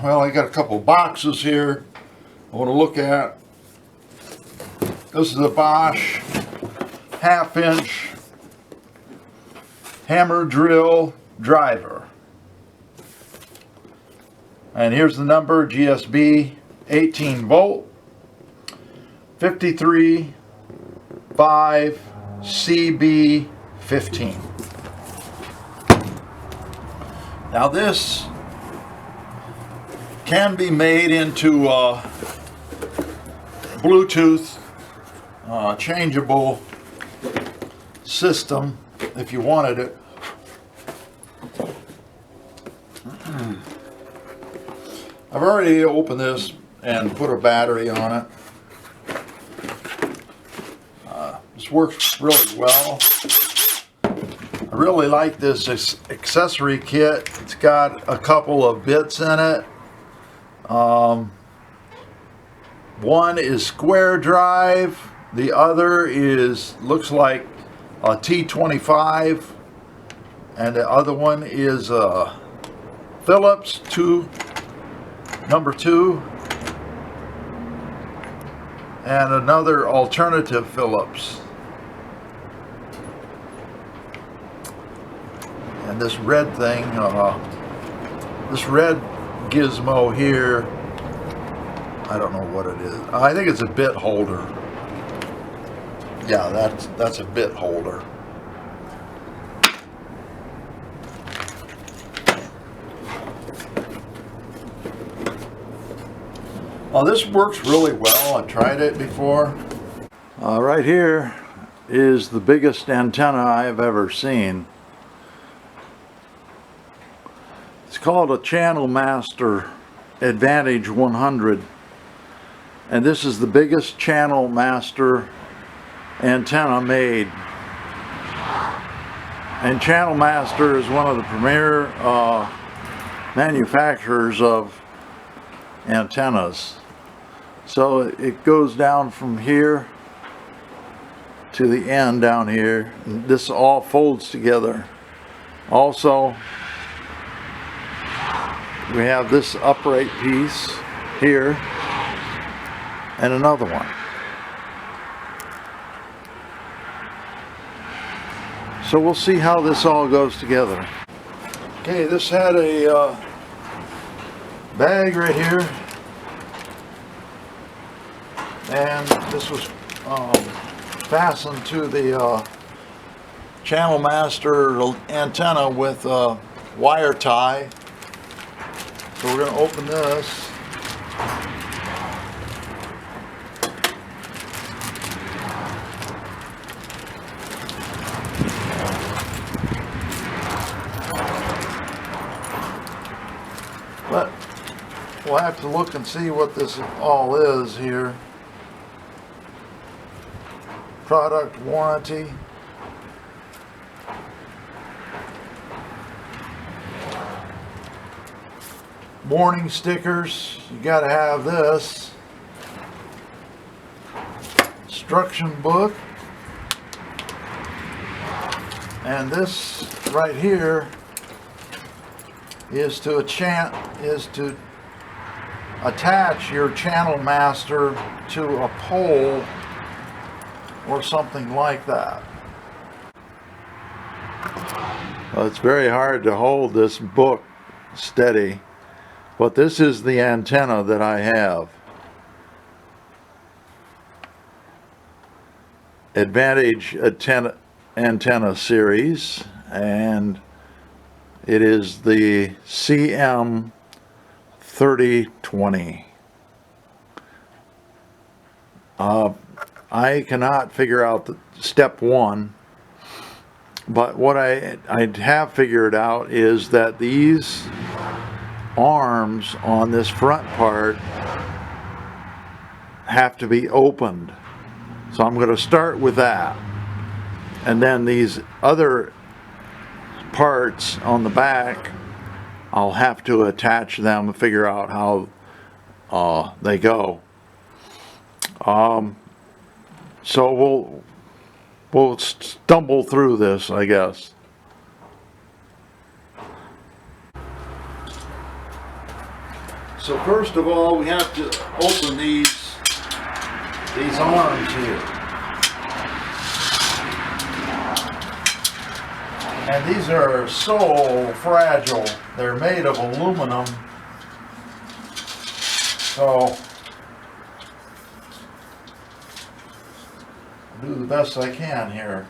well, I got a couple boxes here I want to look at. This is a Bosch half-inch hammer drill driver. And here's the number, GSB 18 volt, 53.5 CB15. Now this can be made into Bluetooth changeable system if you wanted it. I've already opened this and put a battery on it. This works really well. I really like this accessory kit. It's got a couple of bits in it. One is square drive, the other looks like a T25, and the other one is Phillips number 2, and another alternative Phillips. And this red thing, this red gizmo here, I don't know what it is. I think it's a bit holder. Yeah, that's a bit holder. Well, this works really well. I've tried it before. Right here is the biggest antenna I've ever seen. It's called a Channel Master Advantage 100. And this is the biggest Channel Master antenna made. And Channel Master is one of the premier manufacturers of antennas. So it goes down from here to the end down here. And this all folds together. Also, we have this upright piece here and another one. So we'll see how this all goes together. Okay, this had a bag right here, and this was fastened to the Channel Master antenna with a wire tie. So we're going to open this. But we'll have to look and see what this all is here. Product warranty. Warning stickers, you got to have this. Instruction book. And this right here is to attach your Channel Master to a pole or something like that. Well, it's very hard to hold this book steady, but this is the antenna that I have. Advantage antenna series, and it is the CM3020. I cannot figure out the step 1, but what I have figured out is that these arms on this front part have to be opened. So I'm going to start with that, and then these other parts on the back, I'll have to attach them and figure out how they go. So we'll stumble through this, I guess. So first of all, we have to open these arms here. And these are so fragile. They're made of aluminum. So I'll do the best I can here.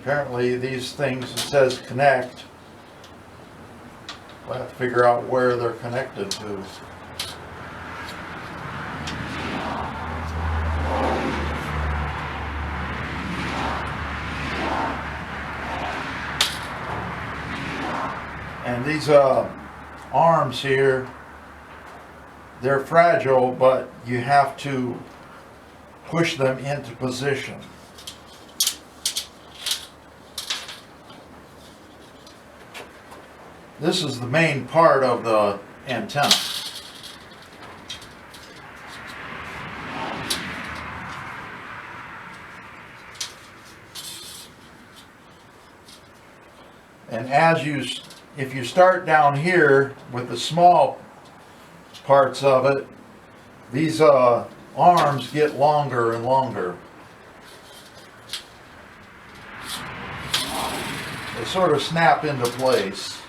Apparently these things, it says connect. We'll have to figure out where they're connected to. And these arms here, they're fragile, but you have to push them into position. This is the main part of the antenna. And if you start down here with the small parts of it, these arms get longer and longer. They sort of snap into place.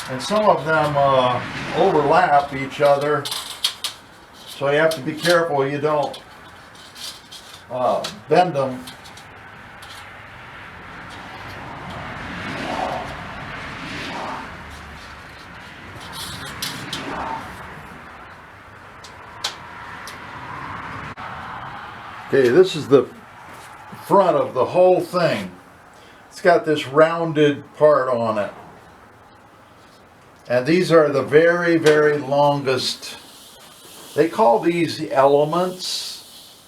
And some of them overlap each other, so you have to be careful you don't bend them. Okay, this is the front of the whole thing. It's got this rounded part on it. And these are the very, very longest. They call these elements.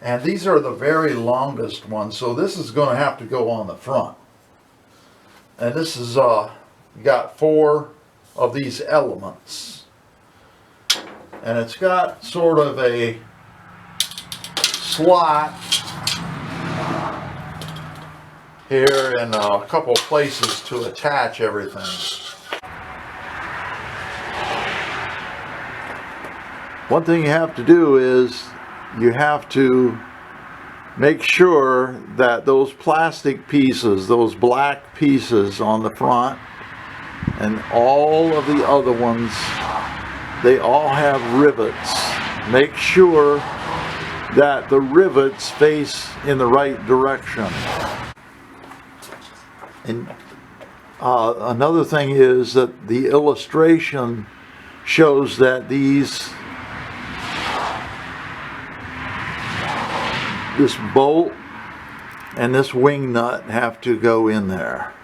And these are the very longest ones. So this is going to have to go on the front. And this is, got 4 of these elements. And it's got sort of a slot here and a couple places to attach everything. One thing you have to do is you have to make sure that those plastic pieces, those black pieces on the front and all of the other ones, they all have rivets. Make sure that the rivets face in the right direction. And another thing is that the illustration shows that this bolt and this wing nut have to go in there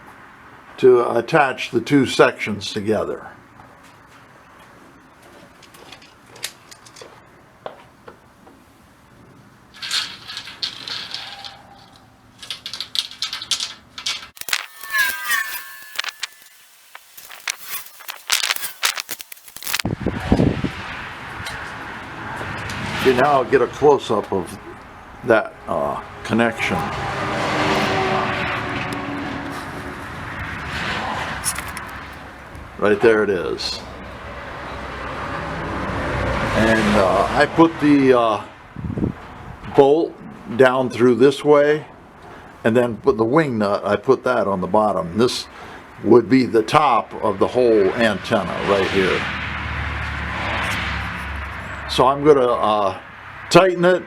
to attach the 2 sections together. Okay, now I'll get a close-up of that connection. Right there it is. And I put the bolt down through this way, and then put the wing nut, I put that on the bottom. This would be the top of the whole antenna right here. So I'm going to tighten it.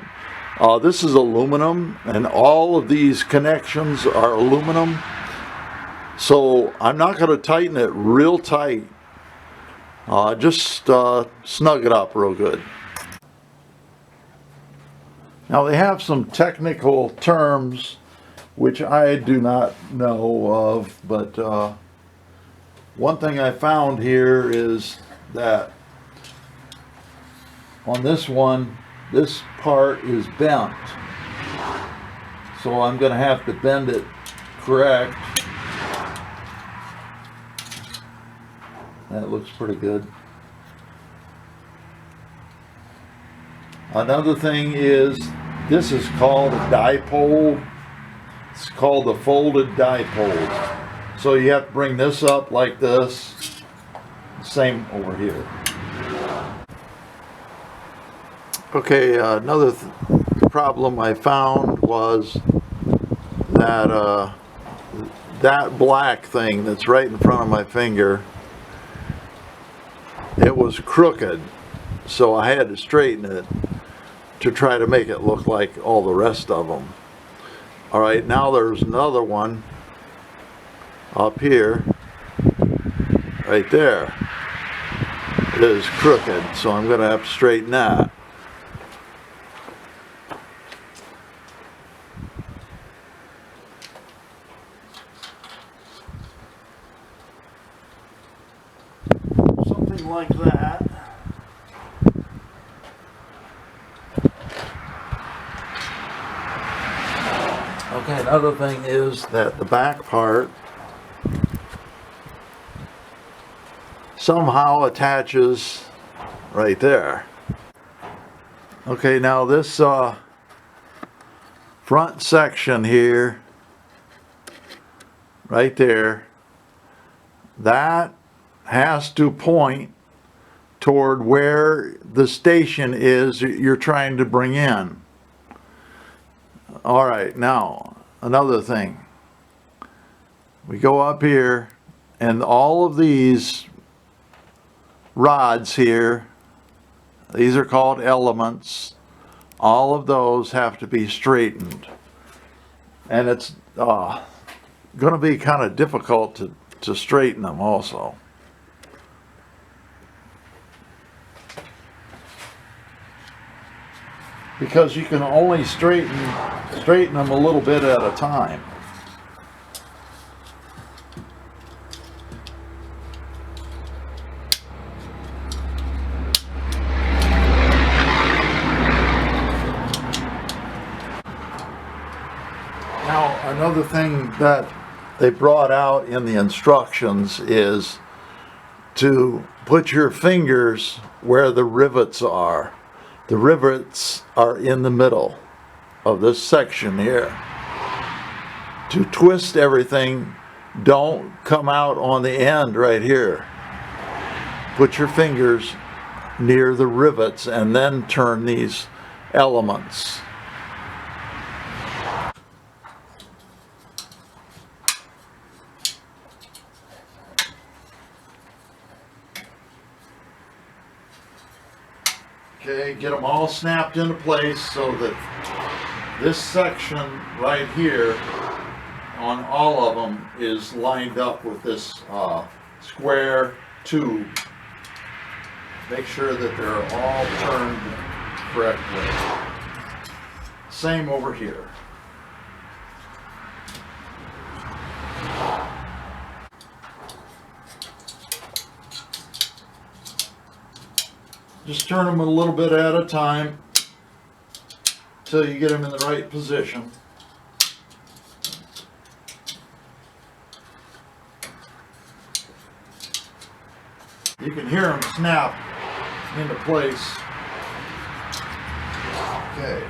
This is aluminum, and all of these connections are aluminum. So I'm not going to tighten it real tight. Just snug it up real good. Now they have some technical terms which I do not know of, but one thing I found here is that on this one, this part is bent. So I'm going to have to bend it correct. That looks pretty good. Another thing is, this is called a dipole. It's called the folded dipole. So you have to bring this up like this. Same over here. Okay, another problem I found was that that black thing that's right in front of my finger, it was crooked, so I had to straighten it to try to make it look like all the rest of them. All right, now there's another one up here, right there. It is crooked, so I'm going to have to straighten that. Something like that. Okay, another thing is that the back part somehow attaches right there. Okay, now this front section here, right there, that has to point toward where the station is you're trying to bring in. All right, now another thing. We go up here, and all of these rods here, these are called elements. All of those have to be straightened. And it's going to be kind of difficult to straighten them also. Because you can only straighten them a little bit at a time. Now, another thing that they brought out in the instructions is to put your fingers where the rivets are. The rivets are in the middle of this section here. To twist everything, don't come out on the end right here. Put your fingers near the rivets and then turn these elements. Okay, get them all snapped into place so that this section right here on all of them is lined up with this square tube. Make sure that they're all turned correctly. Same over here. Just turn them a little bit at a time till you get them in the right position. You can hear them snap into place. Okay,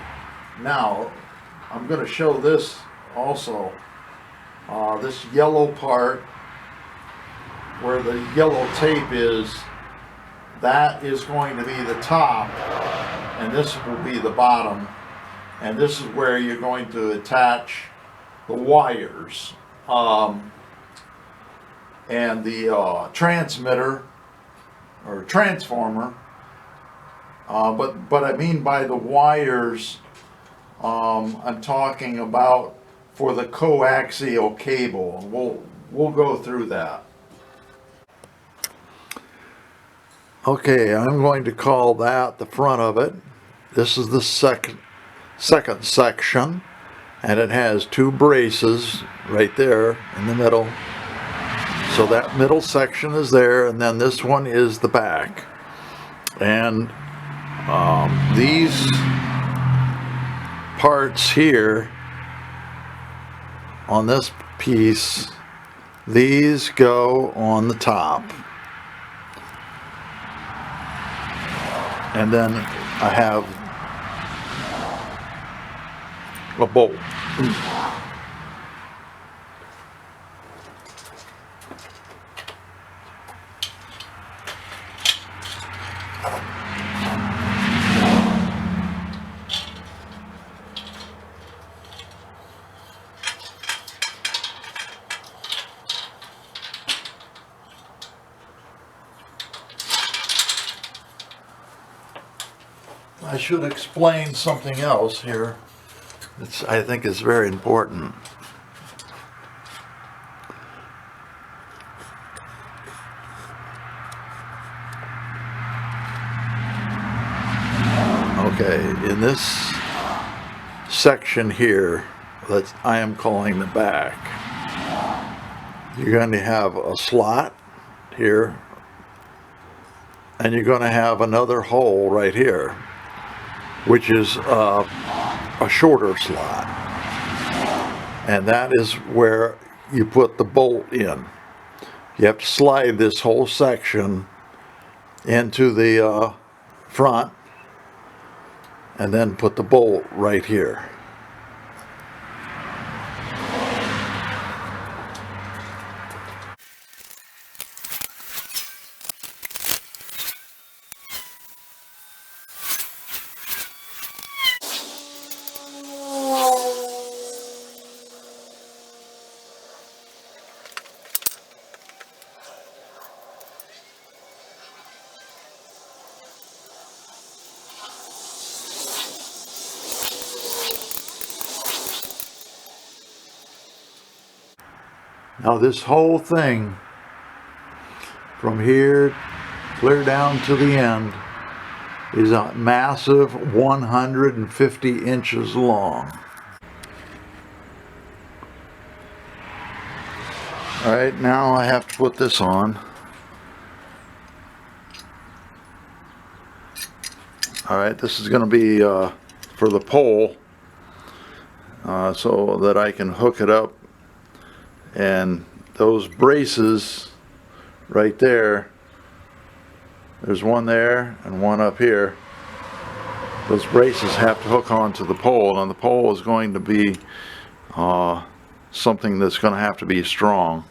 now I'm going to show this also. This yellow part where the yellow tape is, that is going to be the top, and this will be the bottom, and this is where you're going to attach the wires and the transmitter or transformer. But I mean by the wires, I'm talking about for the coaxial cable, and we'll go through that. Okay, I'm going to call that the front of it. This is the second section, and it has two braces right there in the middle. So that middle section is there, and then this one is the back. And these parts here on this piece, these go on the top. and then I have a bolt. I should explain something else here. I think it's very important. Okay, in this section here that I am calling the back, you're going to have a slot here, and you're going to have another hole right here, which is a shorter slot, and that is where you put the bolt in. You have to slide this whole section into the front and then put the bolt right here. Now this whole thing from here clear down to the end is a massive 150 inches long. Alright, now I have to put this on. Alright, this is going to be for the pole, so that I can hook it up, and those braces right there, there's one there and one up here. Those braces have to hook onto the pole, and the pole is going to be something that's going to have to be strong.